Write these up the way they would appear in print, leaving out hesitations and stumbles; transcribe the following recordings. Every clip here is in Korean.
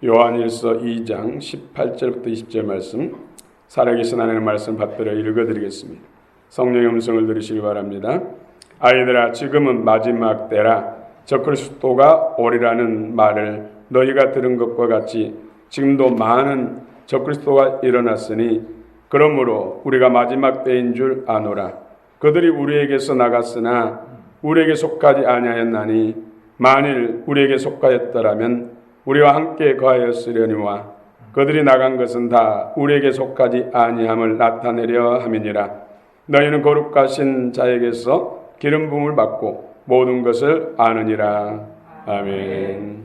요한일서 2장 18절부터 20절 말씀, 살아계신 하나님의 말씀 받들어 읽어드리겠습니다. 성령의 음성을 들으시기 바랍니다. 아이들아, 지금은 마지막 때라. 적그리스도가 오리라는 말을 너희가 들은 것과 같이 지금도 많은 적그리스도가 일어났으니 그러므로 우리가 마지막 때인 줄 아노라. 그들이 우리에게서 나갔으나 우리에게 속하지 아니하였나니 만일 우리에게 속하였더라면 우리와 함께 거하였으려니와 그들이 나간 것은 다 우리에게 속하지 아니함을 나타내려 함이니라. 너희는 거룩하신 자에게서 기름 부음을 받고 모든 것을 아느니라. 아멘.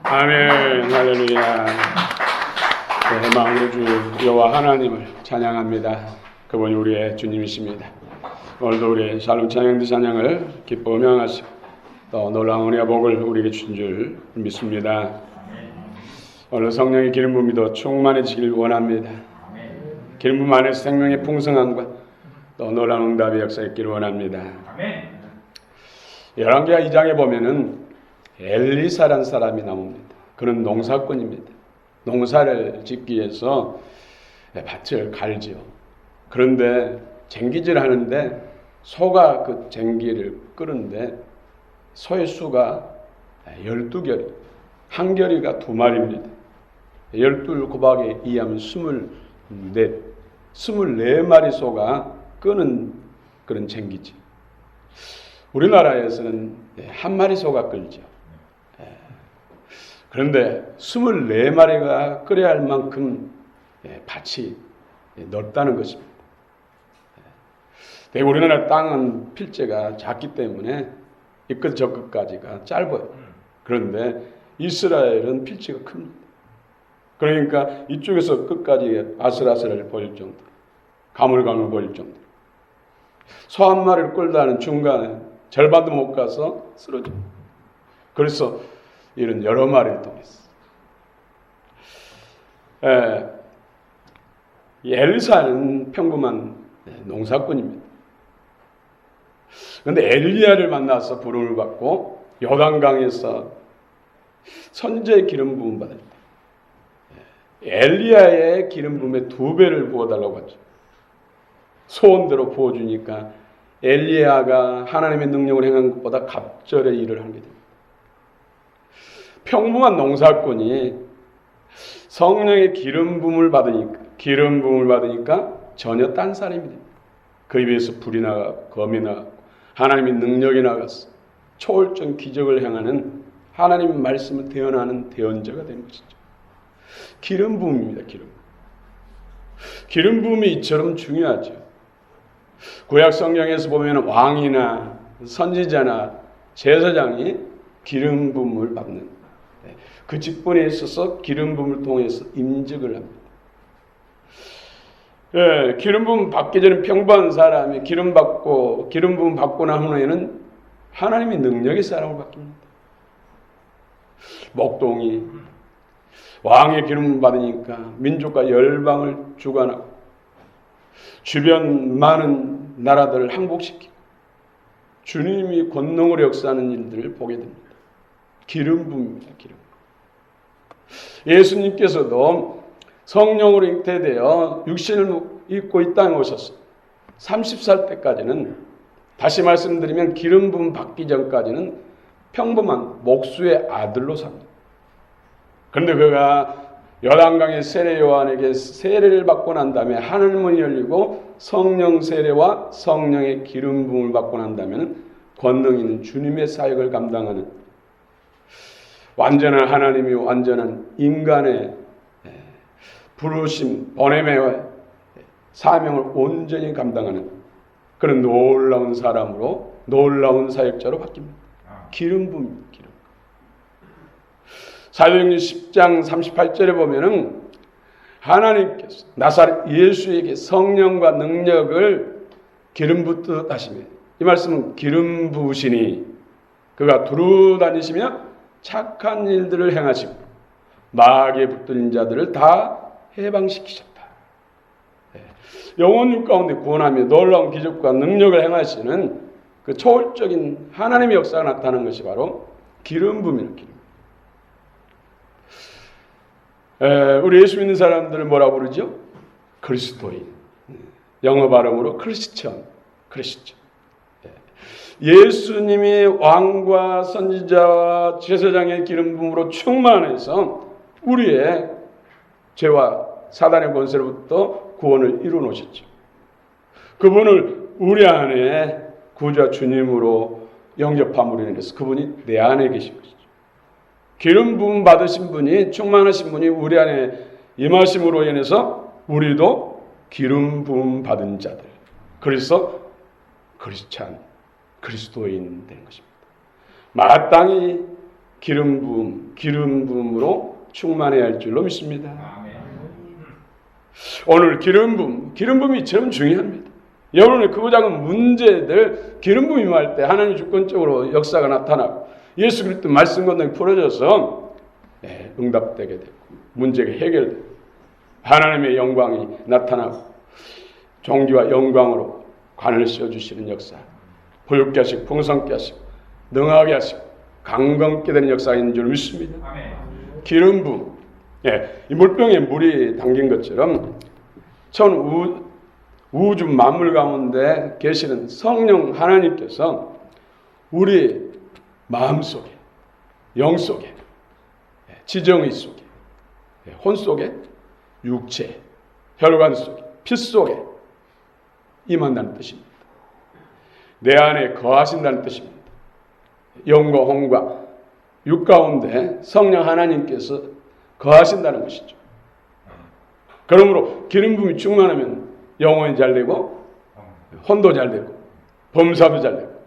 아멘. 할렐루야. 마음의 주 여호와 하나님을 찬양합니다. 그분이 우리의 주님이십니다. 오늘도 우리 샬롬 찬양대 찬양을 기뻐 명하시고 또 놀라운 은혜와 복을 우리에게 주신 줄 믿습니다. 오늘 성령의 기름 부음이 더 충만해지길 원합니다. 기름 부음 안에서 생명의 풍성함과 또 놀라운 응답의 역사 있기를 원합니다. 열왕기하 2장에 보면은 엘리사라는 사람이 나옵니다. 그는 농사꾼입니다. 농사를 짓기 위해서 밭을 갈지요. 그런데 쟁기질을 하는데 소가 그 쟁기를 끄는데 소의 수가 12결이, 한 결이가 2마리입니다. 12 곱하기 2하면 24마리 소가 끄는 그런 쟁기질. 우리나라에서는 한 마리 소가 끌죠. 그런데 24마리가 끓여야 할 만큼 밭이 넓다는 것입니다. 우리나라 땅은 필재가 작기 때문에 이 끝 저 끝까지가 짧아요. 그런데 이스라엘은 필재가 큽니다. 그러니까 이쪽에서 끝까지 아슬아슬을 보일 정도, 가물가물 보일 정도. 소 한 마리를 끌다 하는 중간에 절반도 못 가서 쓰러져요. 그래서 이런 여러 마리를 통해서 이 엘사는 평범한 농사꾼입니다. 그런데 엘리야를 만나서 부름을 받고 요단강에서 선지자의 기름 부음 받을 때 엘리야의 기름 부음의 2배를 부어달라고 하죠. 소원대로 부어주니까 엘리야가 하나님의 능력을 행한 것보다 갑절의 일을 하게 됩니다. 평범한 농사꾼이 성령의 기름 부음을 받으니까 전혀 딴 사람이 됩니다. 그 입에서 불이 나가고 검이 나가고 하나님의 능력이 나가서 초월적 기적을 행하는 하나님의 말씀을 대언하는 대언자가 된 것이죠. 기름 부음입니다. 기름 부음이 이처럼 중요하죠. 구약 성경에서 보면 왕이나 선지자나 제사장이 기름 부음을 받는 그 직분에 있어서 기름 부음을 통해서 임직을 합니다. 기름 부음 받기 전에 평범한 사람이 기름 부음 받고 난 후에는 하나님의 능력의 사람을 바뀝니다. 목동이 왕의 기름 받으니까 민족과 열방을 주관하고 주변 많은 나라들을 항복시키고 주님이 권능으로 역사하는 일들을 보게 됩니다. 기름 부음입니다. 기름. 예수님께서도 성령으로 잉태되어 육신을 입고 이 땅에 오셨어요. 30살 때까지는, 다시 말씀드리면 기름 부음 받기 전까지는 평범한 목수의 아들로 삽니다. 그런데 그가 요단강의 세례 요한에게 세례를 받고 난 다음에 하늘문이 열리고 성령 세례와 성령의 기름 부음을 받고 난 다음에는 권능 있는 주님의 사역을 감당하는 완전한 하나님이 완전한 인간의 부르심, 보냄의 사명을 온전히 감당하는 그런 놀라운 사람으로, 놀라운 사역자로 바뀝니다. 기름 부음입니다. 기름. 사도행전 10장 38절에 보면은 하나님께서 나사렛 예수에게 성령과 능력을 기름 붓듯 하시며, 이 말씀은 기름 부으시니 그가 두루 다니시며 착한 일들을 행하시고 마귀에 붙들린 자들을 다 해방시키셨다. 영혼육 가운데 구원하며 놀라운 기적과 능력을 행하시는 그 초월적인 하나님의 역사가 나타나는 것이 바로 기름 부음입니다. 우리 예수 믿는 사람들은 뭐라고 부르죠? 그리스도인. 영어 발음으로 크리스천. 예수님이 왕과 선지자와 제사장의 기름 부음으로 충만해서 우리의 죄와 사단의 권세로부터 구원을 이루어 놓으셨죠. 그분을 우리 안에 구주와 주님으로 영접함으로 인해서 그분이 내 안에 계신 것이죠. 기름 부음 받으신 분이, 충만하신 분이 우리 안에 임하심으로 인해서 우리도 기름 부음 받은 자들, 그래서 크리스찬, 그리스도인 된 것입니다. 마땅히 기름 부음으로 충만해야 할 줄로 믿습니다. 오늘 기름 부음이 참 중요합니다. 여러분의 크고 작은 문제들 기름 부음이 임할 때 하나님 주권적으로 역사가 나타나고 예수 그리스도 말씀 권능이 풀어져서 응답되게 되고 문제가 해결되고 하나님의 영광이 나타나고 존귀와 영광으로 관을 씌워주시는 역사, 보육게 하시고 풍성케 하시고 능하게 하시고 강건케 되는 역사가 있는 줄 믿습니다. 기름 부음, 이 물병에 물이 담긴 것처럼 우주 만물 가운데 계시는 성령 하나님께서 우리 마음속에, 영속에, 지정의 속에, 혼 속에, 육체, 혈관 속에, 피 속에 임한다는 뜻입니다. 내 안에 거하신다는 뜻입니다. 영과 혼과 육 가운데 성령 하나님께서 거하신다는 것이죠. 그러므로 기름 부음이 충만하면 영혼이 잘 되고 혼도 잘 되고 범사도 잘 되고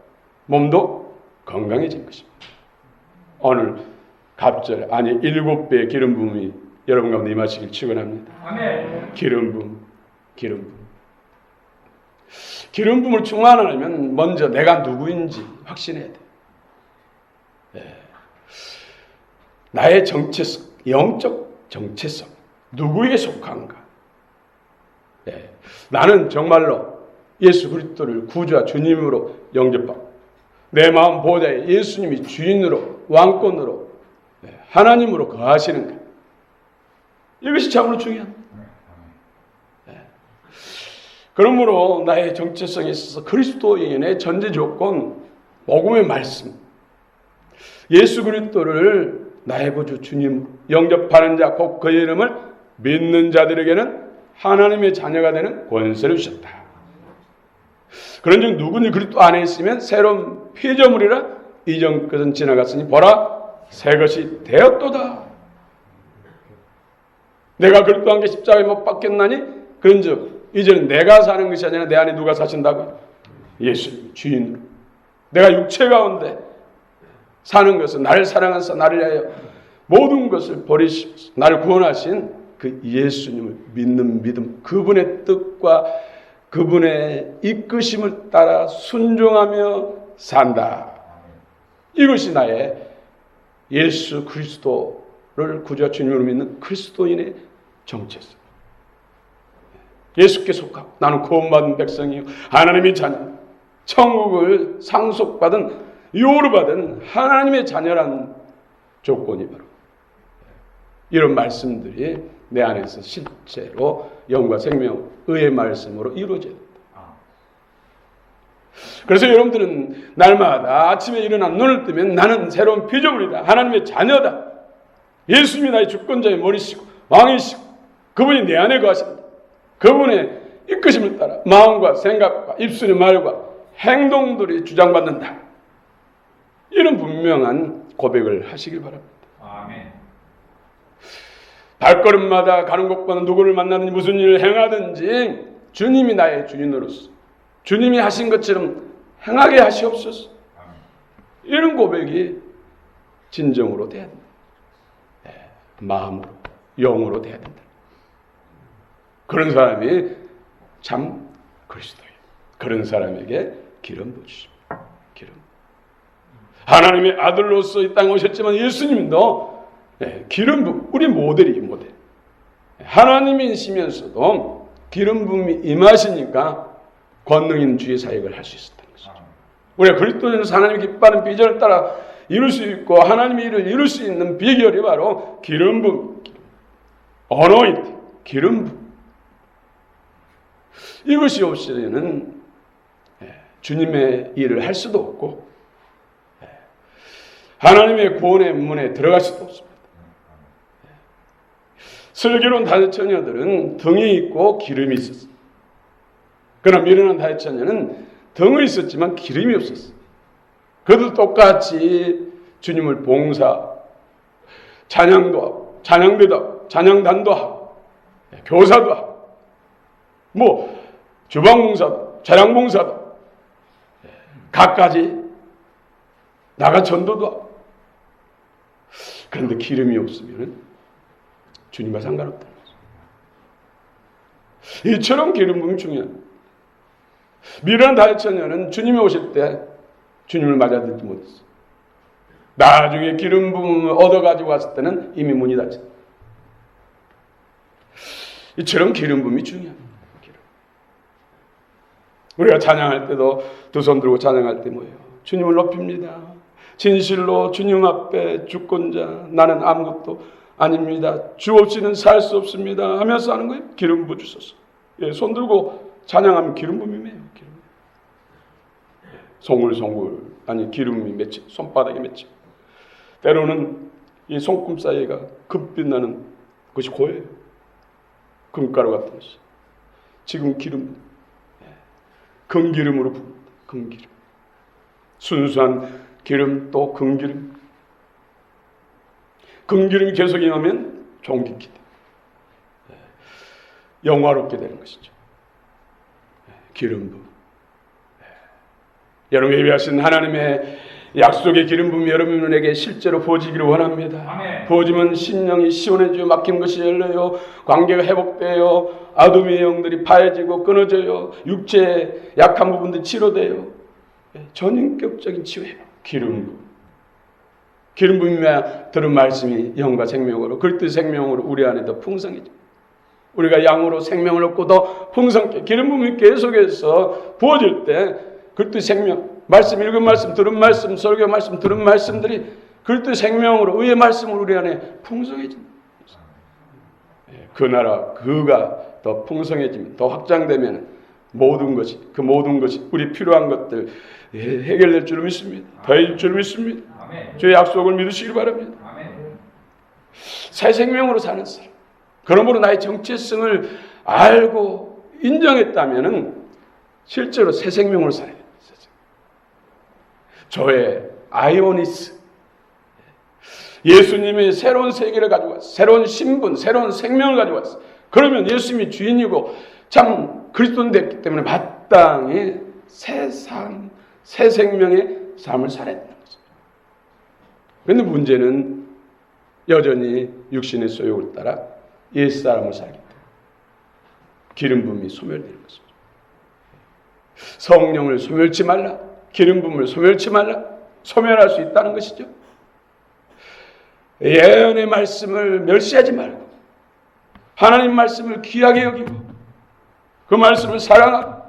몸도 건강해진 것입니다. 오늘 갑절, 아니 7배의 기름 부음이 여러분 가운데 임하시길 축원합니다. 아멘. 기름 부음. 기름 부음을 충만하려면 먼저 내가 누구인지 확신해야 돼. 나의 정체성, 영적 정체성, 누구에 속한가? 나는 정말로 예수 그리스도를 구주와 주님으로 영접하고 내 마음 보호자의 예수님이 주인으로 왕권으로 하나님으로 거하시는가. 이것이 참으로 중요합니다. 그러므로 나의 정체성에 있어서 그리스도인의 전제 조건, 복음의 말씀, 예수 그리스도를 나의 구주 주님 영접하는 자, 곧 그의 이름을 믿는 자들에게는 하나님의 자녀가 되는 권세를 주셨다. 그런즉 누구니 그리스도 안에 있으면 새로운 피조물이라 이전 것은 지나갔으니 보라 새 것이 되었도다. 내가 그리스도 함께 십자가에 못 박혔나니 그런즉 이제는 내가 사는 것이 아니라 내 안에 누가 사신다고? 예수님 주인으로. 내가 육체 가운데 사는 것은 나를 사랑하사 나를 위하여 모든 것을 버리시면서 나를 구원하신 그 예수님을 믿는 믿음, 그분의 뜻과 그분의 이끄심을 따라 순종하며 산다. 이것이 나의 예수 그리스도를 구주와 주님으로 믿는 그리스도인의 정체성. 예수께 속하고 나는 구원받은 백성이요 하나님의 자녀, 천국을 상속받은 요르받은 하나님의 자녀라는 조건이 바로 이런 말씀들이 내 안에서 실제로 영과 생명, 의의 말씀으로 이루어져야 된다. 그래서 여러분들은 날마다 아침에 일어나 눈을 뜨면 나는 새로운 피조물이다. 하나님의 자녀다. 예수님이 나의 주권자의 머리시고 왕이시고 그분이 내 안에 거하신다. 그분의 이끄심을 따라 마음과 생각과 입술의 말과 행동들이 주장받는다. 이런 분명한 고백을 하시길 바랍니다. 아멘. 발걸음마다 가는 곳마다 누구를 만나든지 무슨 일을 행하든지 주님이 나의 주인으로서 주님이 하신 것처럼 행하게 하시옵소서. 이런 고백이 진정으로 돼야 된다. 마음으로, 영으로 돼야 된다. 그런 사람이 참 그리스도예요. 그런 사람에게 기름 부으십니다. 기름. 하나님의 아들로서 이 땅에 오셨지만 예수님도 기름 부, 우리 모델이 모델. 하나님이시면서도 기름 부음이 임하시니까 권능 있는 주의 사역을 할 수 있었다는 것이죠. 우리가 그리스도인으로서 하나님 기뻐하는 비전을 따라 이룰 수 있고 하나님의 일을 이룰 수 있는 비결이 바로 기름 부음, 어노인트, 기름 부음. 이것이 없이는 주님의 일을 할 수도 없고 하나님의 구원의 문에 들어갈 수도 없습니다. 슬기로운 다윗처녀들은 등이 있고 기름이 있었어요. 그러나 미련한 다윗처녀는 등은 있었지만 기름이 없었어요. 그도 똑같이 주님을 봉사, 찬양도 하고 찬양대도 하고 찬양단도 하고 교사도 하고 주방봉사도 차량봉사도 갖가지 나가 전도도 하고. 그런데 기름이 없으면 주님과 상관없다는 거죠. 이처럼 기름 부음이 중요합니다. 미련한 다윗처녀는 주님이 오실 때 주님을 맞아들지 못했어요. 나중에 기름 부음을 얻어가지고 왔을 때는 이미 문이 닫혔어요. 이처럼 기름 부음이 중요합니다. 우리가 찬양할 때도 두 손 들고 찬양할 때 뭐예요? 주님을 높입니다. 진실로 주님 앞에 주권자 나는 아무것도 아닙니다. 주 없이는 살 수 없습니다 하면서 하는 거예요. 기름 부어 주소서. 손 들고 찬양하면 기름 부음이에요. 송글송글 아니 기름이 맺혀 손바닥에 맺혀. 때로는 이 손금 사이가 금빛나는 것이 고예요. 금가루 같은 것이. 지금 기름 금기름으로 부릅니다. 금기름. 순수한 기름 또 금기름. 금기름이 계속 임하면 종기게 돼. 영화롭게 되는 것이죠. 기름 부음. 여러분 예비하신 하나님의 약속의 기름 부음이 여러분에게 실제로 부어지기를 원합니다. 아멘. 부어지면 심령이 시원해지고 막힌 것이 열려요. 관계가 회복돼요. 아둠의 영들이 파해지고 끊어져요. 육체의 약한 부분들이 치료돼요. 전인격적인 치유예요. 기름 부음. 기름 부음이야 들은 말씀이 영과 생명으로 그리스도의 생명으로 우리 안에 더 풍성해져. 우리가 양으로 생명을 얻고 더 풍성케 기름 부음이 계속해서 부어질 때 그리스도의 생명, 말씀 읽은 말씀, 들은 말씀, 설교 말씀, 들은 말씀들이 그리스도의 생명으로 의의 말씀으로 우리 안에 풍성해진다. 그 나라 그가 더 풍성해지면, 더 확장되면 모든 것이, 그 모든 것이 우리 필요한 것들 해결될 줄 믿습니다. 더해질 줄 믿습니다. 주의 약속을 믿으시기 바랍니다. 새 생명으로 사는 사람, 그러므로 나의 정체성을 알고 인정했다면 실제로 새 생명으로 살아야 됩니다. 저의 아이오니스, 예수님의 새로운 세계를 가지고 왔어. 새로운 신분, 새로운 생명을 가지고 왔어. 그러면 예수님이 주인이고 참 그리스도인 됐기 때문에 마땅히 새 삶, 새 생명의 삶을 살아야 된다는 거죠. 그런데 문제는 여전히 육신의 소욕을 따라 옛사람을 살기 때문에 기름 부음이 소멸되는 것입니다. 성령을 소멸치 말라, 기름 부음을 소멸치 말라, 소멸할 수 있다는 것이죠. 예언의 말씀을 멸시하지 말고 하나님 말씀을 귀하게 여기고 그 말씀을 사랑하고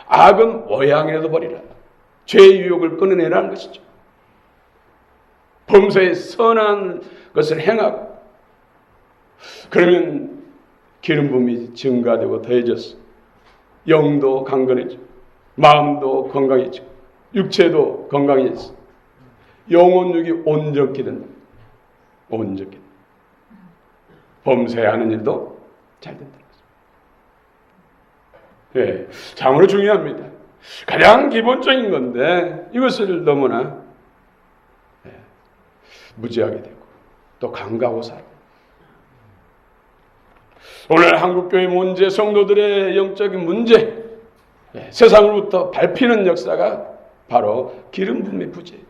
악은 모양이라도 버리라. 죄의 유혹을 끊어내라는 것이죠. 범사에 선한 것을 행하고 그러면 기름 부음이 증가되고 더해져서 영도 강건해지고 마음도 건강해지고 육체도 건강해지고 영혼육이 온전케 된다. 온전케. 범사하는 일도 잘 된다. 네, 참으로 중요합니다. 가장 기본적인 건데 이것을 너무나 무지하게 되고 또 간과하고 살고. 오늘 한국교회 문제, 성도들의 영적인 문제, 세상으로부터 밟히는 역사가 바로 기름 부음의 부재예요.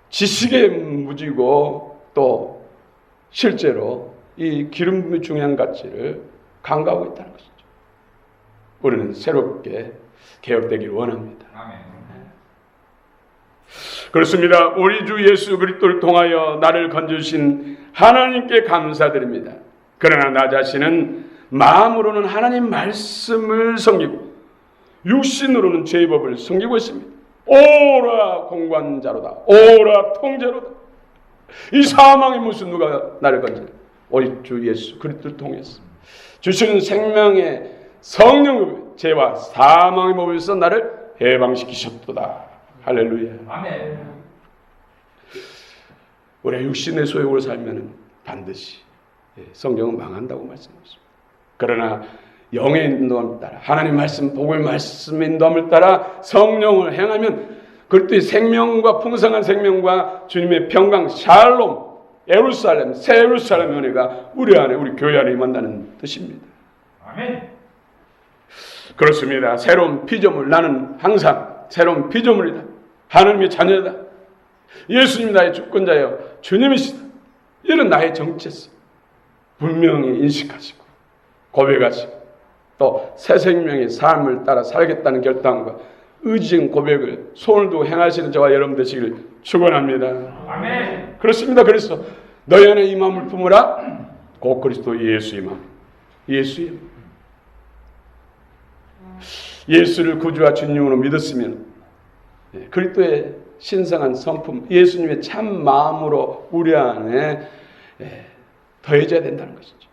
지식의 무지고 또 실제로 이 기름 부음의 중요한 가치를 간과하고 있다는 것이죠. 우리는 새롭게 개혁되기를 원합니다. 그렇습니다. 우리 주 예수 그리스도를 통하여 나를 건져주신 하나님께 감사드립니다. 그러나 나 자신은 마음으로는 하나님 말씀을 섬기고 육신으로는 죄의 법을 섬기고 있습니다. 오라 공관자로다. 오라 통제로다. 이 사망의 무슨 누가 나를 건지냐. 우리 주 예수 그리스도를 통해서 주시는 생명의 성령의 죄와 사망의 법에서 나를 해방시키셨도다. 할렐루야. 아멘. 우리가 육신의 소욕을 살면 반드시 성경은 망한다고 말씀하십니다. 그러나 영의 인도함을 따라 하나님 말씀, 복음의 말씀의 인도함을 따라 성령을 행하면 그리스도의 생명과 풍성한 생명과 주님의 평강, 샬롬, 예루살렘, 새 예루살렘 은혜가 우리 안에, 우리 교회 안에 임한다는 뜻입니다. 아멘. 그렇습니다. 새로운 피조물, 나는 항상 새로운 피조물이다. 하나님의 자녀다. 예수님 나의 주권자여 주님이시다. 이런 나의 정체성 분명히 인식하시고 고백하시고 또 새 생명의 삶을 따라 살겠다는 결단과 의지적인 고백을 손을 두고 행하시는 저와 여러분 되시기를 축원합니다. 아멘. 그렇습니다. 그래서 너희 안에 이 마음을 품으라. 곧 그리스도 예수의 마음. 예수의 마음. 예수를 구주와 주님으로 믿었으면 그리스도의 신성한 성품, 예수님의 참 마음으로 우리 안에 더해져야 된다는 것이죠.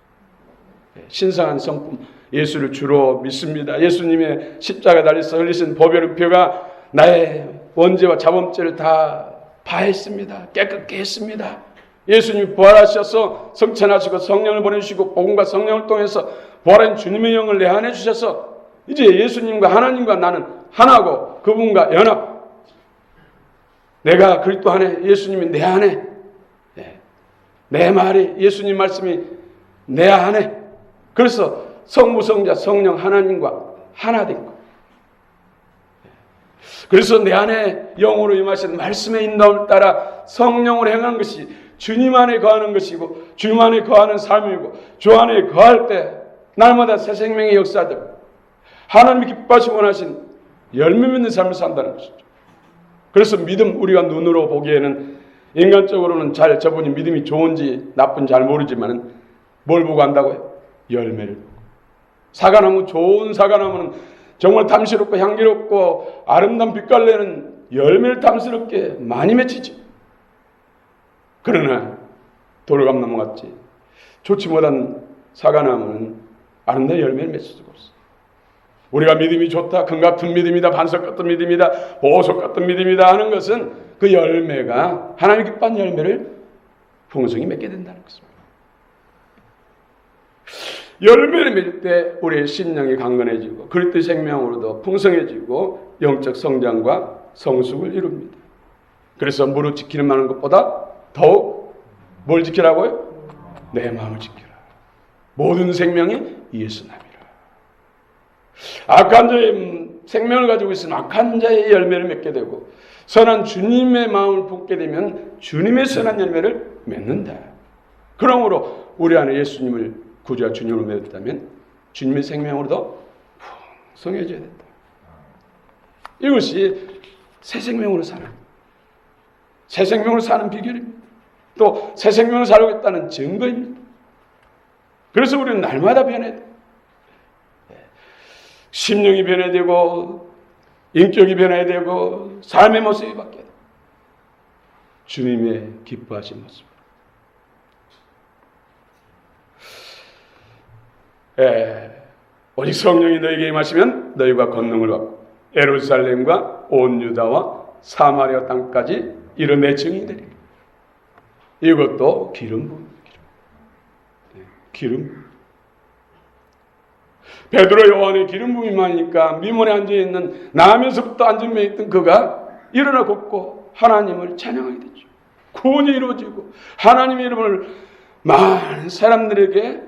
신성한 성품, 예수를 주로 믿습니다. 예수님의 십자가 달려서 흘리신 보혈의 피가 나의 원죄와 자범죄를 다 파했습니다. 깨끗게 했습니다. 예수님이 부활하셔서 성찬하시고 성령을 보내주시고 복음과 성령을 통해서 부활한 주님의 영을 내 안에 주셔서 이제 예수님과 하나님과 나는 하나고 그분과 연합. 내가 그리스도 안에, 예수님이 내 안에, 내 말이, 예수님 말씀이 내 안에. 그래서 성부, 성자, 성령 하나님과 하나 된 것. 그래서 내 안에 영으로 임하신 말씀의 인도함을 따라 성령을 행한 것이 주님 안에 거하는 것이고 주님 안에 거하는 삶이고 주 안에 거할 때 날마다 새 생명의 역사들, 하나님이 기뻐하시고 원하신 열매 맺는 삶을 산다는 것이죠. 그래서 믿음, 우리가 눈으로 보기에는 인간적으로는 저분이 믿음이 좋은지 나쁜지 잘 모르지만 뭘 보고 안다고요? 열매를 보고. 사과나무, 좋은 사과나무는 정말 탐스럽고 향기롭고 아름다운 빛깔내는 열매를 탐스럽게 많이 맺히죠. 그러나 돌감나무 같이 좋지 못한 사과나무는 아름다운 열매를 맺을 수가 없어요. 우리가 믿음이 좋다, 금 같은 믿음이다, 반석 같은 믿음이다, 보석 같은 믿음이다 하는 것은 그 열매가 하나님 기뻐하는 열매를 풍성히 맺게 된다는 것입니다. 열매를 맺을 때 우리의 신령이 강건해지고 그리스도의 생명으로도 풍성해지고 영적 성장과 성숙을 이룹니다. 그래서 무릇 지키는 많은 것보다 더욱 뭘 지키라고요? 내 마음을 지키라. 모든 생명이 예수남이라. 악한 자의 생명을 가지고 있으면 악한 자의 열매를 맺게 되고 선한 주님의 마음을 품게 되면 주님의 선한 열매를 맺는다. 그러므로 우리 안에 예수님을 구주와 주님으로 맺었다면 주님의 생명으로도 풍성해져야 된다. 이것이 새 생명으로 사는, 새 생명으로 사는 비결입니다. 또 새 생명을 살아오겠다는 증거입니다. 그래서 우리는 날마다 변해야 돼요. 심령이 변해야 되고 인격이 변해야 되고 삶의 모습이 바뀌어야 돼요. 주님의 기뻐하신 모습. 오직 성령이 너에게 임하시면 너희가 권능을 받고 예루살렘과 온 유다와 사마리아 땅까지 이런 내 증인이 되리라. 이것도 기름 부음입니다. 기름. 베드로 요한의 기름 부음이 많으니까 미문에 앉아있는 나면서부터 앉으며 있던 그가 일어나 걷고 하나님을 찬양하게 되죠. 구원이 이루어지고 하나님의 이름을 많은 사람들에게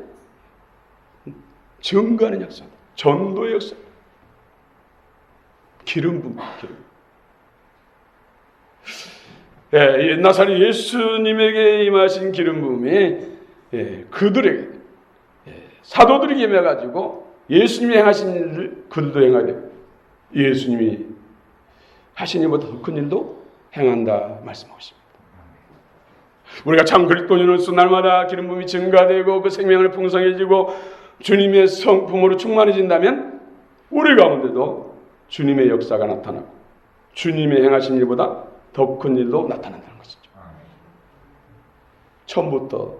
증거하는 역사, 전도의 역사. 기름 부음, 기름. 나사렛 예수님에게 임하신 기름 부음이 그들에게 사도들에게 임해가지고 예수님이 행하신 일을 그들도 행하게 되고 예수님이 하신 일보다 더 큰 일도 행한다 말씀하고 있습니다. 우리가 참 그리스도인으로서 날마다 기름 부음이 증가되고 그 생명을 풍성해지고 주님의 성품으로 충만해진다면 우리 가운데도 주님의 역사가 나타나고 주님의 행하신 일보다 더 큰 일도 나타난다는 것이죠. 처음부터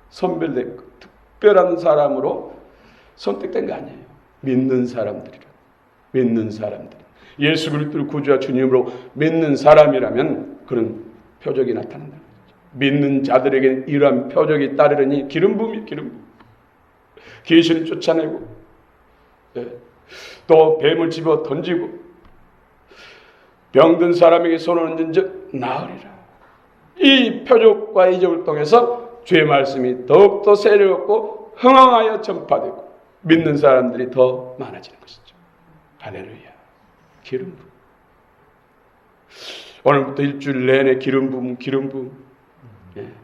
선별된 특별한 사람으로 선택된 거 아니에요. 믿는 사람들이라. 믿는 사람들. 예수 그리스도를 구주와 주님으로 믿는 사람이라면 그런 표적이 나타난다는 거죠. 믿는 자들에게 이러한 표적이 따르려니 기름 부음이 기름 부음. 귀신을 쫓아내고 또 뱀을 집어 던지고 병든 사람에게 손을 얹은 즉 나으리라. 이 표적과 이적을 통해서 주의 말씀이 더욱더 세를 얻고 흥황하여 전파되고 믿는 사람들이 더 많아지는 것이죠. 할렐루야. 기름 부음. 오늘부터 일주일 내내 기름 부음, 기름 부음.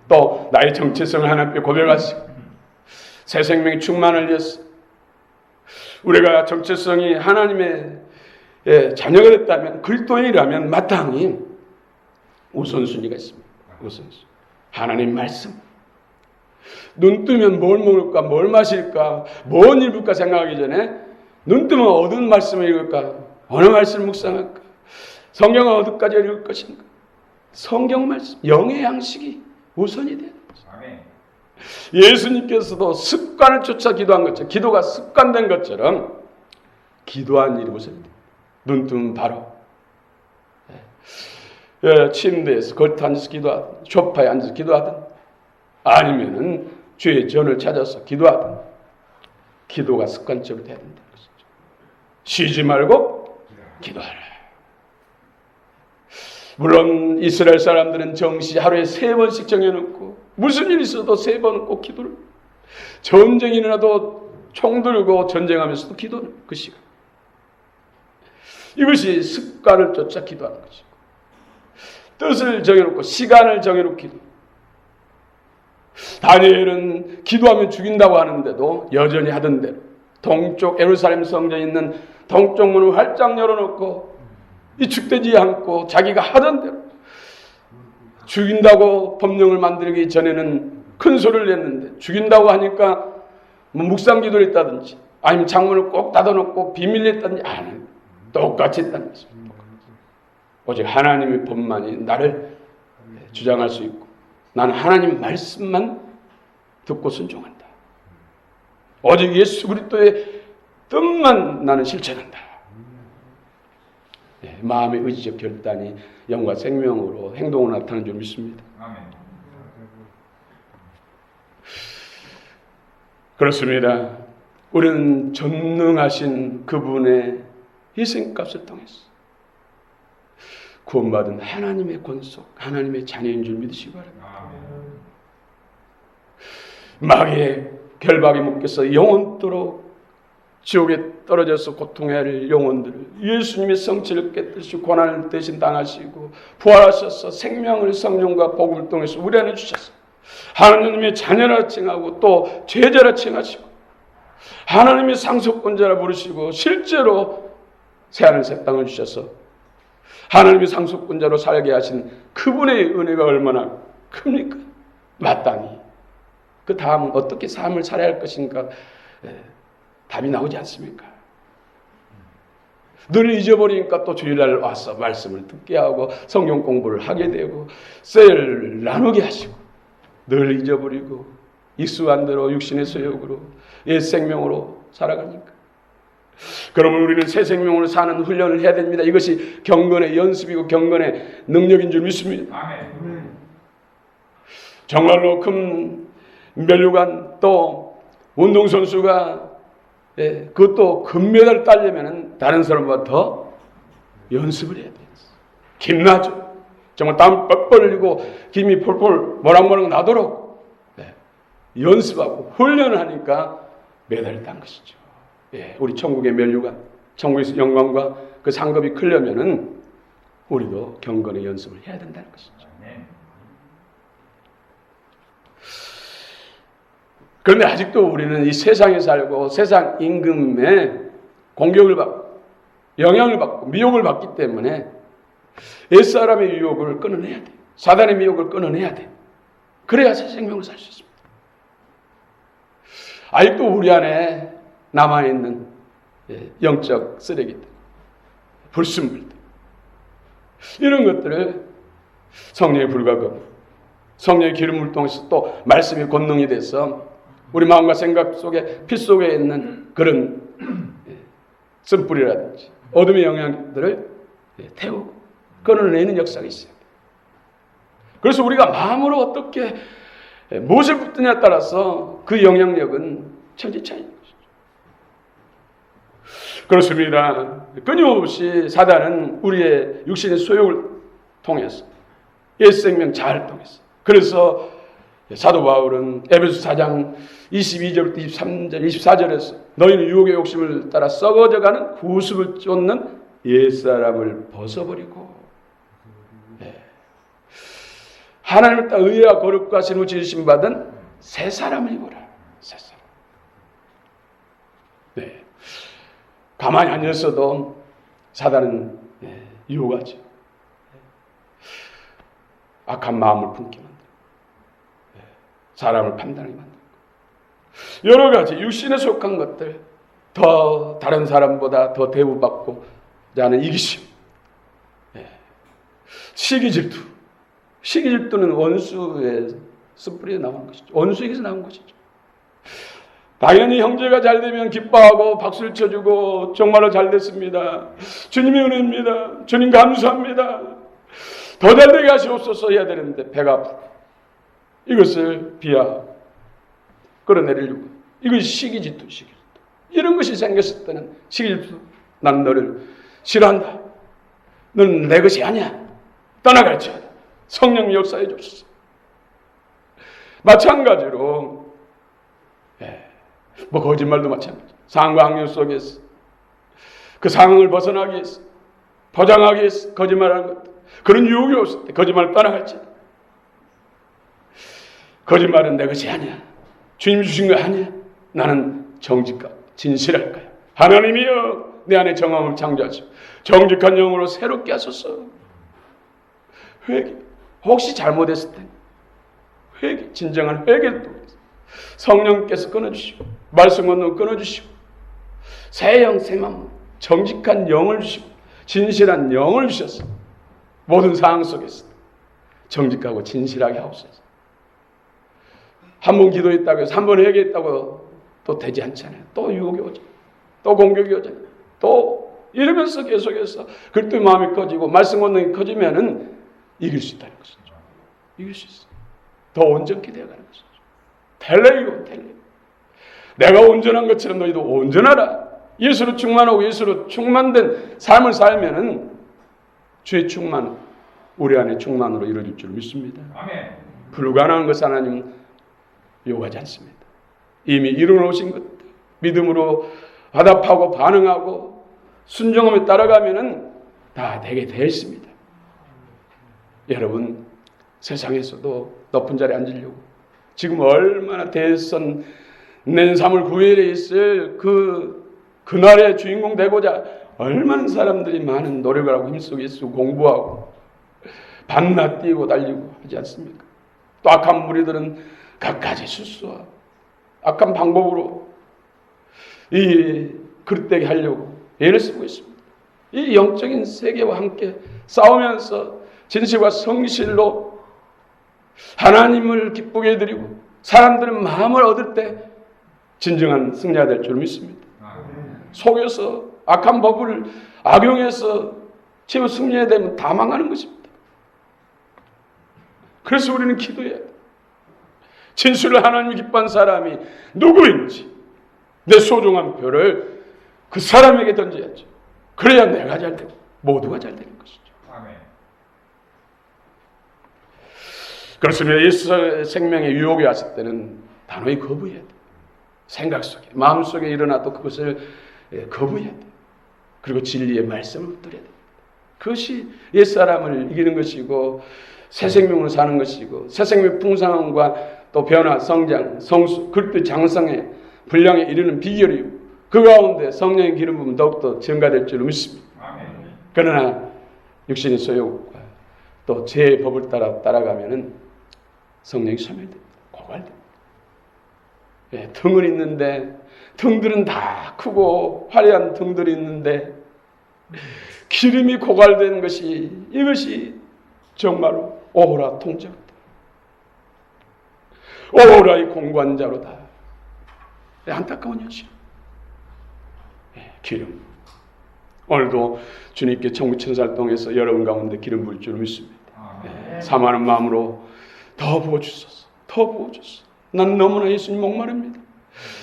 또 나의 정체성을 하나님께 고백하시고 새 생명이 충만을 위해서 우리가 정체성이 하나님의 자녀가 됐다면 그리스도인이라면 마땅히 우선순위가 있습니다. 우선순위. 하나님 말씀. 눈 뜨면 뭘 먹을까, 뭘 마실까, 뭔 입을까 생각하기 전에 눈 뜨면 어떤 말씀을 읽을까, 어느 말씀을 묵상할까, 성경은 어디까지 읽을 것인가. 성경 말씀, 영의 양식이 우선이 돼요. 예수님께서도 습관을 쫓아 기도한 것처럼 기도가 습관된 것처럼 기도한 일이 우선입니다. 눈 뜨면 바로 침대에서 겉에 앉아서 기도하든 소파에 앉아서 기도하든 아니면은 주의 전을 찾아서 기도하든 기도가 습관적으로 돼야 된다는 것이죠. 쉬지 말고 기도하라. 물론 이스라엘 사람들은 정시 하루에 3번씩 정해놓고 무슨 일이 있어도 3번은 꼭 기도를, 전쟁이 일어나도 총 들고 전쟁하면서도 기도는 그 시간. 이것이 습관을 쫓아 기도하는 것이고 뜻을 정해놓고 시간을 정해놓고 기도. 다니엘은 기도하면 죽인다고 하는데도 여전히 하던 대로 동쪽 예루살렘 성전에 있는 동쪽 문을 활짝 열어놓고 이 축되지 않고 자기가 하던 대로 죽인다고 법령을 만들기 전에는 큰 소리를 냈는데 죽인다고 하니까 뭐 묵상 기도를 했다든지 아니면 창문을 꼭 닫아놓고 비밀을 했다든지 아니, 똑같이 했다는 것입니다. 오직 하나님의 법만이 나를 주장할 수 있고 나는 하나님 말씀만 듣고 순종한다. 오직 예수 그리스도의 뜻만 나는 실천한다. 마음의 의지적 결단이 영과 생명으로 행동으로 나타나는 줄 믿습니다. 그렇습니다. 우리는 전능하신 그분의 희생값을 통해서 구원받은 하나님의 권속, 하나님의 자녀인 줄 믿으시기 바랍니다. 마귀의 결박에 묶여서 영원토록 지옥에 떨어져서 고통해야 할 영혼들을 예수님의 성체를 깨뜨리시고 고난을 대신 당하시고 부활하셔서 생명을 성령과 복음을 통해서 우리 안에 주셔서 하나님의 자녀라 칭하고 또 제자라 칭하시고 하나님의 상속권자라 부르시고 실제로 새하늘 새 땅을 주셔서 하나님의 상속권자로 살게 하신 그분의 은혜가 얼마나 큽니까? 마땅히 그 다음 어떻게 삶을 살아야 할 것인가 답이 나오지 않습니까? 늘 잊어버리니까 또 주일날 와서 말씀을 듣게 하고 성경 공부를 하게 되고 셀을 나누게 하시고 늘 잊어버리고 익숙한 대로 육신의 소욕으로 옛 생명으로 살아가니까 그러면 우리는 새 생명으로 사는 훈련을 해야 됩니다. 이것이 경건의 연습이고 경건의 능력인 줄 믿습니다. 아멘. 정말로 큰 면류관 또 운동선수가 그것도 금메달 따려면 다른 사람보다 더 연습을 해야 돼요. 김나죠. 정말 땀 뻘뻘 흘리고 김이 폴폴 모락모락 나도록 연습하고 훈련을 하니까 메달을 딴 것이죠. 우리 천국의 면류관, 천국의 영광과 그 상급이 크려면은 우리도 경건의 연습을 해야 된다는 것이죠. 그런데 아직도 우리는 이 세상에 살고 세상 임금의 공격을 받고 영향을 받고 미혹을 받기 때문에 옛사람의 유혹을 끊어내야 돼. 사단의 미혹을 끊어내야 돼. 그래야 새 생명을 살 수 있습니다. 아직도 우리 안에 남아있는 영적 쓰레기들, 불순물들 이런 것들을 성령의 불과 금, 성령의 기름을 통해서 또 말씀이 권능이 돼서 우리 마음과 생각 속에 피 속에 있는 그런 쓴뿌리라든지 어둠의 영향들을 태우고 끊어내는 역사가 있어요. 그래서 우리가 마음으로 어떻게 무엇을 붙드냐에 따라서 그 영향력은 천지차이인 것이죠. 그렇습니다. 끊임없이 사단은 우리의 육신의 소욕을 통해서 옛 생명 자아를 통해서 그래서 사도 바울은 에베소 4장 22절부터 23절, 24절에서 너희는 유혹의 욕심을 따라 썩어져가는 구습을 쫓는 옛사람을 벗어버리고 하나님을 따라 의와 거룩과 신으로 지으심 받은 새 사람을 입어라. 새 사람. 가만히 앉았어도 사단은 유혹하죠. 악한 마음을 품게 만들고 사람을 판단하게 만들고 여러 가지 육신에 속한 것들 더 다른 사람보다 더 대우받고자 하는 이기심 시기질투 시기질투는 원수의 숯불이 나오는 것이죠. 원수에게서 나온 것이죠. 당연히 형제가 잘 되면 기뻐하고 박수를 쳐주고 정말로 잘 됐습니다. 주님의 은혜입니다. 주님 감사합니다. 더 잘되게 하시옵소서 해야 되는데 배가 아프고 이것을 비하하고 끌어내리려고 이것이 시기질투. 이런 것이 생겼을 때는 시기질투 난 너를 싫어한다. 너는 내 것이 아니야. 떠나갈지어다. 성령 역사해 줬어. 마찬가지로 뭐 거짓말도 마찬가지. 상황과 학년 속에서 그 상황을 벗어나기 위해서 포장하기 위해서 거짓말하는 것 그런 유혹이 없을 때 거짓말을 떠나갈지. 거짓말은 내 것이 아니야. 주님 주신 거 아니야. 나는 정직하고 진실할 거야. 하나님이여 내 안에 정함을 창조하시고 정직한 영으로 새롭게 하소서. 회개 혹시 잘못했을 때 회개, 진정한 회개를 통해서 성령께서 끊어주시고 말씀 권능 끊어주시고 새 영, 새 마음, 정직한 영을 주시고 진실한 영을 주셔서 모든 상황 속에서 정직하고 진실하게 하옵소서. 한 번 기도했다고 해서 한 번 회개했다고 또 되지 않잖아요. 또 유혹이 오잖아요. 또 공격이 오잖아요. 또 이러면서 계속해서 그리스도의 마음이 커지고 말씀 권능이 커지면은 이길 수 있다는 것이죠. 이길 수 있어요. 더 온전케 되어가는 것이죠. 텔레이고 텔레. 내가 온전한 것처럼 너희도 온전하라. 예수로 충만하고 예수로 충만된 삶을 살면은 주의 충만, 우리 안에 충만으로 이루어질 줄 믿습니다. 아멘. 불가능한 것 하나님 요구하지 않습니다. 이미 이루어놓으신 것 믿음으로 화답하고 반응하고 순종하며 따라가면은 다 되게 되어 있습니다. 여러분 세상에서도 높은 자리에 앉으려고 지금 얼마나 대선 낸 삶을 구별해 있을 그날의 주인공 되고자 얼마나 사람들이 많은 노력을 하고 힘쓰고 쓰고 공부하고 밤낮 뛰고 달리고 하지 않습니까? 또 악한 무리들은 갖가지 수수와 악한 방법으로 이 그릇되게 하려고 애를 쓰고 있습니다. 이 영적인 세계와 함께 싸우면서 진실과 성실로 하나님을 기쁘게 해드리고 사람들의 마음을 얻을 때 진정한 승리가 될 줄 믿습니다. 속여서 악한 법을 악용해서 최후 승리해야 되면 다 망하는 것입니다. 그래서 우리는 기도해야 돼요. 진실로 하나님이 기뻐한 사람이 누구인지 내 소중한 표를 그 사람에게 던져야죠. 그래야 내가 잘 되고 모두가 잘 되는 것이죠. 아멘. 그렇습니다. 예수의 생명에 유혹이 왔을 때는 단호히 거부해야 돼요. 생각 속에 마음 속에 일어나도 그것을 거부해야 돼요. 그리고 진리의 말씀을 붙들어야 돼요. 그것이 옛사람을 이기는 것이고 새 생명으로 사는 것이고 새 생명의 풍성함과 또 변화, 성장, 성수, 그리스도의 장성에 분량에 이르는 비결이고 그 가운데 성령의 기름 부으면 더욱더 증가될 줄 믿습니다. 아멘. 그러나 육신의 소욕과 또 제 법을 따라가면은 성령이 소멸됩니다. 고갈됩니다. 예, 등은 있는데 등들은 다 크고 화려한 등들이 있는데 기름이 고갈된 것이 이것이 정말로 오호라 통제로다. 오호라의 공관자로다. 예, 안타까운 현실. 예, 기름. 오늘도 주님께 천국천사를 통해서 여러분 가운데 기름 부을 줄 믿습니다. 예, 사모하는 마음으로 더 부어주소서. 더 부어주소서. 난 너무나 예수님 목마릅니다.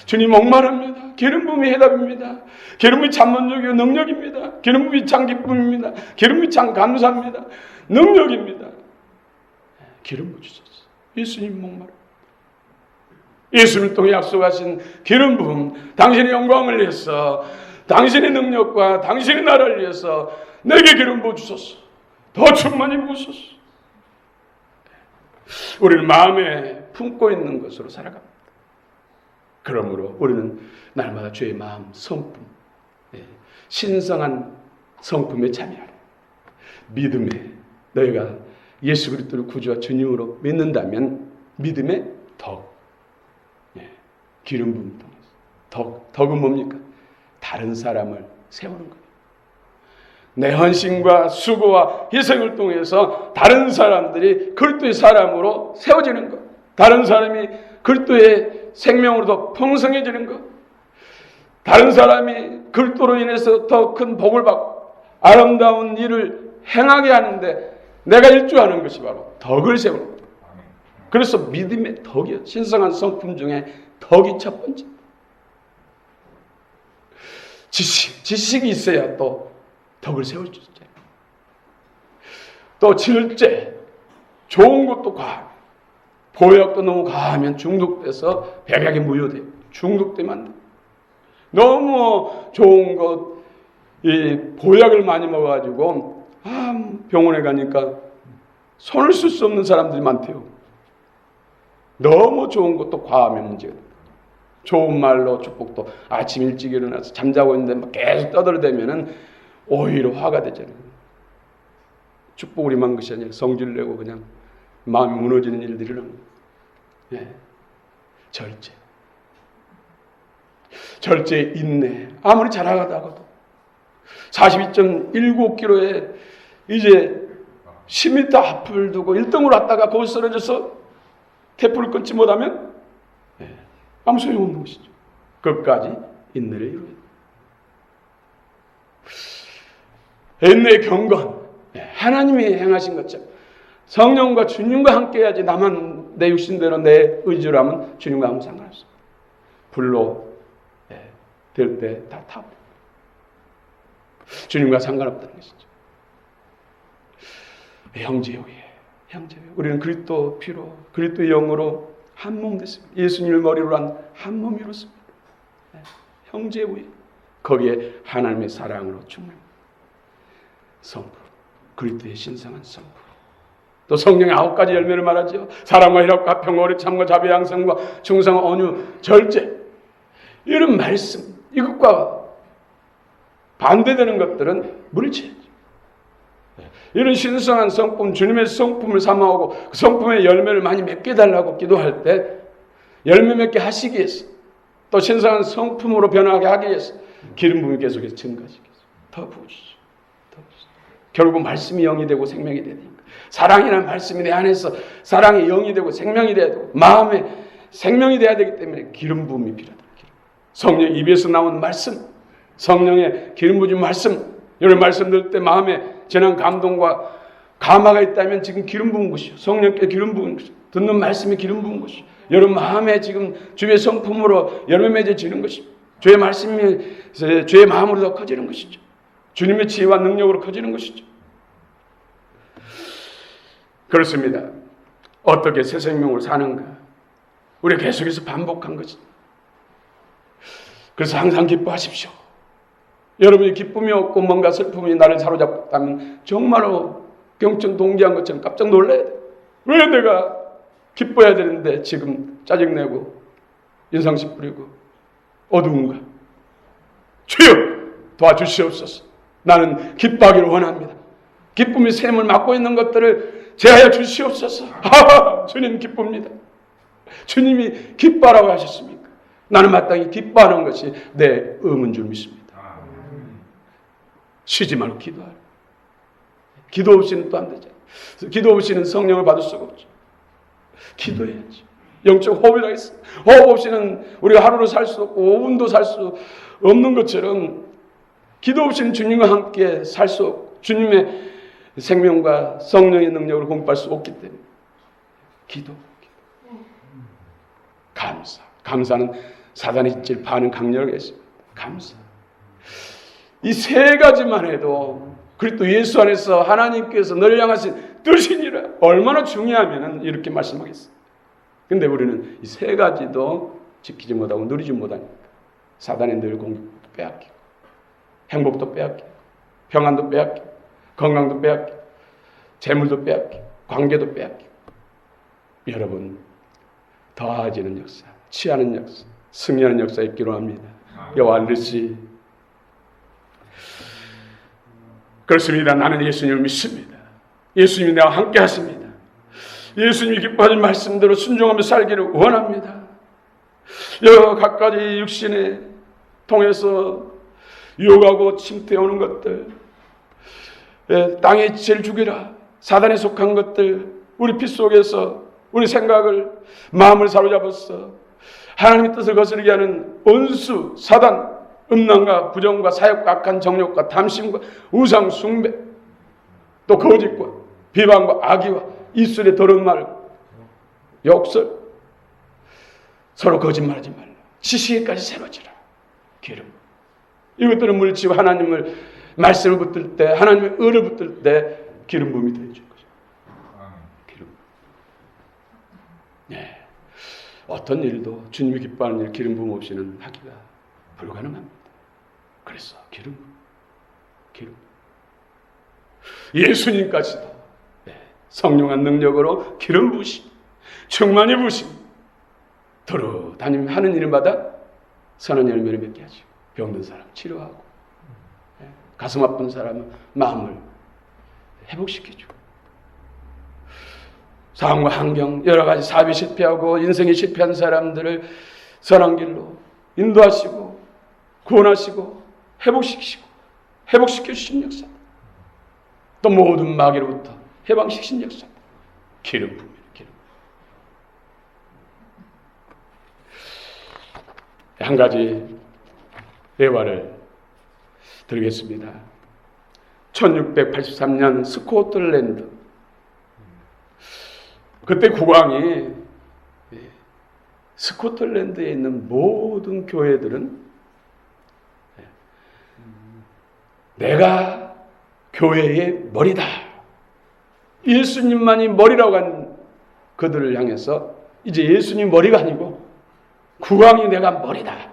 주님 목마릅니다. 기름 부음이 해답입니다. 기름 부음이 참 만족이요 능력입니다. 기름 부음이 참 기쁨입니다. 기름 부음이 참 감사합니다. 능력입니다. 기름 부으소서. 예수님 목마릅니다. 예수를 통해 약속하신 기름 부음, 당신의 영광을 위해서, 당신의 능력과 당신의 나라를 위해서 내게 기름 부어주소서. 더 충만히 부으소서. 우리는 마음에 품고 있는 것으로 살아갑니다. 그러므로 우리는 날마다 주의 마음, 성품, 신성한 성품에 참여하라. 믿음에 너희가 예수 그리스도를 구주와 주님으로 믿는다면 믿음의 덕, 기름 부음 통해서 덕은 뭡니까? 다른 사람을 세우는 거예요. 내 헌신과 수고와 희생을 통해서 다른 사람들이 그리스도의 사람으로 세워지는 것, 다른 사람이 그리스도의 생명으로 더 풍성해지는 것, 다른 사람이 그리스도로 인해서 더 큰 복을 받고 아름다운 일을 행하게 하는데 내가 일조하는 것이 바로 덕을 세우는 것. 그래서 믿음의 덕이요, 신성한 성품 중에 덕이 첫 번째. 지식이 있어야 또 덕을 세울 수 있어요. 또 질제, 좋은 것도 과하고 보약도 너무 과하면 중독돼서 백약이 무효돼요. 중독되면 안 돼요. 너무 좋은 것, 이 보약을 많이 먹어가지고 병원에 가니까 손을 쓸 수 없는 사람들이 많대요. 너무 좋은 것도 과하면 문제가 돼요. 좋은 말로 축복도 아침 일찍 일어나서 잠자고 있는데 막 계속 떠들어대면은 오히려 화가 되잖아요. 축복을 임한 것이 아니라 성질을 내고 그냥 마음이 무너지는 일들이 일어납니다. 절제 인내. 아무리 잘하다가도 42.19km에 이제 10m 앞을 두고 1등으로 왔다가 거기 쓰러져서 태프를 끊지 못하면 아무 소용없는 것이죠. 끝까지 인내를 이루어야 됩니다. 인내의 경건. 하나님이 행하신 것처럼 성령과 주님과 함께 해야지 나만 내 육신대로 내 의지로 하면 주님과 아무 상관없습니다. 불로 될 때 다 타고 주님과 상관없다는 것이죠. 형제요예. 우리는 그리스도 피로 그리스도의 영으로 한 몸 됐습니다. 예수님을 머리로 한 몸이 이뤘습니다. 형제요예. 거기에 하나님의 사랑으로 충만 성부 그리스도의 신성한 성부 또 성령의 9가지 열매를 말하죠. 사랑과 희락과 평화 참과 자비 양성과 충성 온유 절제 이런 말씀 이것과 반대되는 것들은 물리쳐야죠. 이런 신성한 성품 주님의 성품을 삼아오고 그 성품의 열매를 많이 맺게 해달라고 기도할 때 열매 맺게 하시기 위해서 또 신성한 성품으로 변하게 하기 위해서 기름 부음이 계속해서 증가하시기 위해서 더 부으시죠. 결국 말씀이 영이 되고 생명이 되니까 사랑이라는 말씀이 내 안에서 사랑이 영이 되고 생명이 돼야 되고 마음에 생명이 돼야 되기 때문에 기름 부음이 필요하다. 성령 입에서 나온 말씀 성령의 기름 부은 말씀 이런 말씀 들을 때 마음에 진한 감동과 감화가 있다면 지금 기름 부은 것이요. 성령께 기름 부은 것이요. 듣는 말씀이 기름 부은 것이요. 여러분 마음에 지금 주의 성품으로 열매 맺어지는 것이요. 주의 말씀이 주의 마음으로 더 커지는 것이죠. 주님의 지혜와 능력으로 커지는 것이죠. 그렇습니다. 어떻게 새 생명으로 사는가? 우리가 계속해서 반복한 것이죠. 그래서 항상 기뻐하십시오. 여러분이 기쁨이 없고 뭔가 슬픔이 나를 사로잡았다면 정말로 경청 동지한 것처럼 깜짝 놀라야 돼. 왜 내가 기뻐해야 되는데 지금 짜증내고 인상식 부리고 어두운가? 주여 도와주시옵소서. 나는 기뻐하기를 원합니다. 기쁨이 샘을 맡고 있는 것들을 제하여 주시옵소서. 주님 기쁩니다. 주님이 기뻐하라고 하셨습니까? 나는 마땅히 기뻐하는 것이 내 의무인 줄 믿습니다. 쉬지 말고 기도하라. 기도 없이는 또 안 되죠. 기도 없이는 성령을 받을 수가 없죠. 기도해야지. 영적 호흡이라 했어요. 호흡 없이는 우리가 하루를 살 수 없고 5분도 살 수 없는 것처럼 기도 없이는 주님과 함께 살 수 없고 주님의 생명과 성령의 능력을 공부할 수 없기 때문에 기도. 감사는 사단의 질 반응 강렬하게 했습니다. 감사. 이 세 가지만 해도 그리스도 예수 안에서 하나님께서 너를 향하신 뜻이니라 얼마나 중요하면 이렇게 말씀하겠어요. 근데 우리는 이 세 가지도 지키지 못하고 누리지 못하니까 사단의 늘 공격도 빼앗기고 행복도 빼앗기고 평안도 빼앗기고 건강도 빼앗기고 재물도 빼앗기고 관계도 빼앗기고 여러분 더해지는 역사, 취하는 역사, 승리하는 역사 있기로 합니다. 여호와 이르시 그렇습니다. 나는 예수님을 믿습니다. 예수님이 나와 함께 하십니다. 예수님이 기뻐하는 말씀대로 순종하며 살기를 원합니다. 여러 갖가지 육신에 통해서 유혹하고 침투해오는 것들 땅의 지혜를 죽이라 사단에 속한 것들 우리 피 속에서 우리 생각을 마음을 사로잡았어 하나님의 뜻을 거스르게 하는 원수 사단 음란과 부정과 사욕과 악한 정욕과 탐심과 우상 숭배 또 거짓과 비방과 악의와 입술의 더러운 말 욕설 서로 거짓말하지 말라 지식에까지 새로지라 기름 이것들을 물리치고 하나님을 말씀을 붙들 때 하나님의 의를 붙들 때 기름 부음이 되어줄 것이죠. 기름. 네. 어떤 일도 주님이 기뻐하는 일 기름 부음 없이는 하기가 불가능합니다. 그래서 기름. 예수님까지도 성령한 능력으로 기름 부으심, 충만히 부으심, 돌아다니며 하는 일마다 선한 열매를 맺게 하시고 병든 사람 치료하고 가슴 아픈 사람은 마음을 회복시켜주고 상황과 환경, 여러 가지 사업이 실패하고 인생이 실패한 사람들을 선한 길로 인도하시고 구원하시고 회복시켜 주신 역사, 또 모든 마귀로부터 해방시키신 역사, 기름 부음이에요. 기름. 한 가지 예화를 드리겠습니다. 1683년 스코틀랜드, 그때 국왕이 스코틀랜드에 있는 모든 교회들은 내가 교회의 머리다, 예수님만이 머리라고 한 그들을 향해서 이제 예수님 머리가 아니고 국왕이 내가 머리다,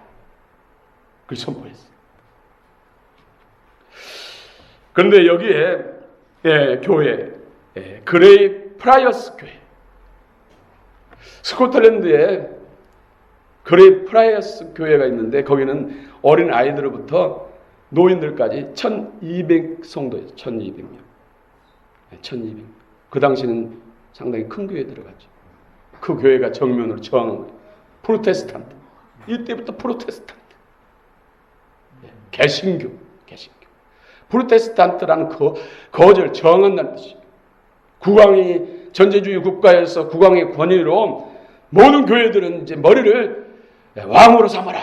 그걸 선포했어요. 그런데 여기에 교회, 그레이 프라이어스 교회, 스코틀랜드에 그레이 프라이어스 교회가 있는데 거기는 어린 아이들부터 노인들까지 1200 성도예요. 1200명. 1200명. 그 당시는 상당히 큰 교회에 들어갔죠. 그 교회가 정면으로 저항한 거예요. 프로테스탄트. 이때부터 프로테스탄트. 개신교. 프로테스탄트라는 거절, 저항한다는 뜻이에요. 국왕이 전제주의 국가에서 국왕의 권위로 모든 교회들은 이제 머리를 왕으로 삼아라.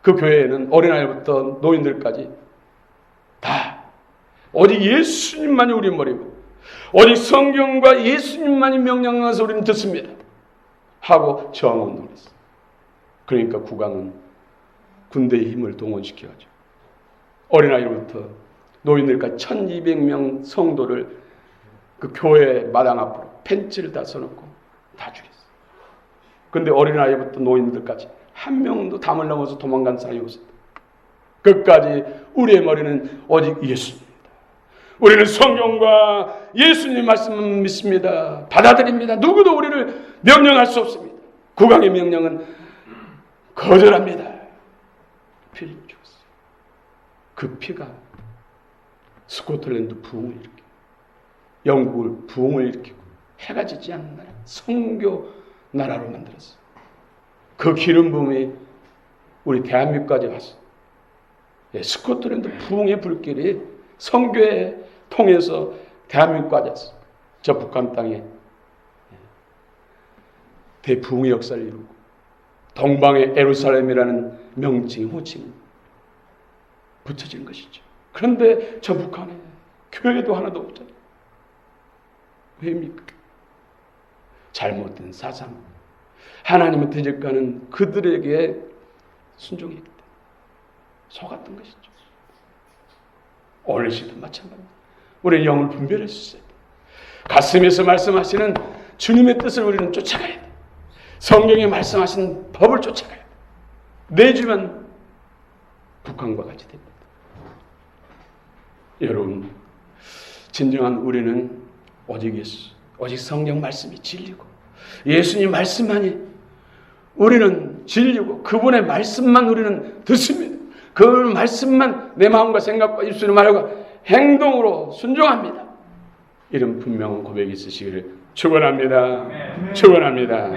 그 교회에는 어린아이부터 노인들까지 다 오직 예수님만이 우리 머리고 오직 성경과 예수님만이 명령해서 우리는 듣습니다 하고 저항운동을 했어요. 그러니까 국왕은 군대의 힘을 동원시켜가지고 어린아이부터 노인들까지 1200명 성도를 그 교회 마당 앞으로 펜치를 다 써놓고 다 죽였어요. 그런데 어린아이부터 노인들까지 한 명도 담을 넘어서 도망간 사람이 없었다. 끝까지 우리의 머리는 오직 예수입니다. 우리는 성경과 예수님 말씀을 믿습니다. 받아들입니다. 누구도 우리를 명령할 수 없습니다. 국왕의 명령은 거절합니다. 피를 죽었어요. 그 피가 스코틀랜드 부흥을 일으키고 영국을 부흥을 일으키고 해가 지지 않는 나라, 성교 나라로 만들었어요. 그 기름 부음이 우리 대한민국까지 왔어요. 스코틀랜드 부흥의 불길이 성교에 통해서 대한민국까지 왔어요. 저 북한 땅에 대부흥의 역사를 이루고 동방의 예루살렘이라는 명칭, 호칭이 붙여진 것이죠. 그런데 저 북한에 교회도 하나도 없잖아요. 왜입니까? 잘못된 사상, 하나님을 대적하는 그들에게 순종했기 때문에 속았던 것이죠. 오늘 시도 마찬가지입니다. 우리의 영을 분별할 수 있어야 돼. 가슴에서 말씀하시는 주님의 뜻을 우리는 쫓아가야 돼. 성경에 말씀하신 법을 쫓아가야 돼. 내주면 북한과 같이 됩니다. 여러분, 진정한 우리는 오직 예수, 오직 성경 말씀이 진리고 예수님 말씀만이 우리는 진리고 그분의 말씀만 우리는 듣습니다. 그 말씀만 내 마음과 생각과 입술로 말하고 행동으로 순종합니다. 이런 분명한 고백이 있으시기를 축원합니다. 축원합니다.